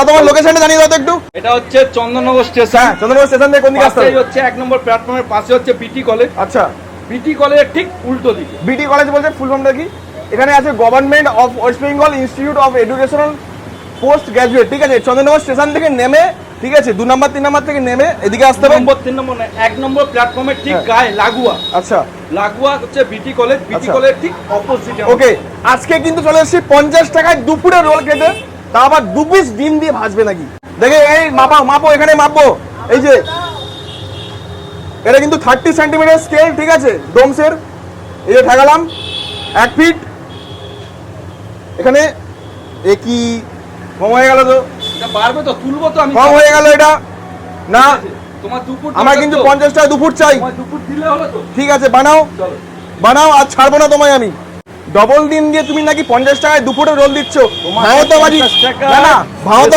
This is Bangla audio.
তোমার লোকেশনটা জানিয়ে দাও তো একটু। এটা হচ্ছে চন্দননগর স্টেশন। হ্যাঁ, চন্দননগর স্টেশন থেকে কোন দিকে আসতে হবে? পাশেই হচ্ছে 1 নম্বর প্ল্যাটফর্মের পাশে হচ্ছে বিটি কলেজ। আচ্ছা, বিটি কলেজের ঠিক উল্টো দিকে। বিটি কলেজ বলতে ফুল ফর্মটা কি? এখানে আছে government of West Bengal institute of educational post graduate, ঠিক আছে? চন্দননগর স্টেশন থেকে নেমে, ঠিক আছে, 2 নম্বর 3 নম্বর থেকে নেমে এদিকে আসতে হবে। 3 নম্বর 1 নম্বর প্ল্যাটফর্মের ঠিক হ্যাঁ। গায়ে লাগোয়া। আচ্ছা, লাগোয়া হচ্ছে বিটি কলেজ। বিটি আচ্ছা। কলেজ ঠিক অপোজিটে। ওকে, আজকে কিন্তু চলে এসেছি 50 টাকায় দুপুরে রোল খেতে, তা আবার 2 পিস ডিম দিয়ে ভাজবে নাকি দেখে। এই মাপো এখানে মাপো। এই যে এটা কিন্তু 30 সেন্টিমিটার স্কেল, ঠিক আছে, ডোমসের। এই যে ঠেকালাম 1 ফিট। এখানে কি কম হয়ে গেল তো? এটা বাড়বে তো, তুলবো তো আমি। কম হয়ে গেল এটা না। তোমার 2 ফুট আমার কিন্তু 50 টাকা 2 ফুট চাই। তোমার 2 ফুট দিলে হবে তো। ঠিক আছে, বানাও চলো বানাও, আর ছাড়বো না তোমায় আমি। ডবল ডিম দিয়ে তুমি নাকি 50 টাকায় 2 ফুটের রোল দিচ্ছ? ভাও তো বাজি, 50 টাকা। না না, ভাও তো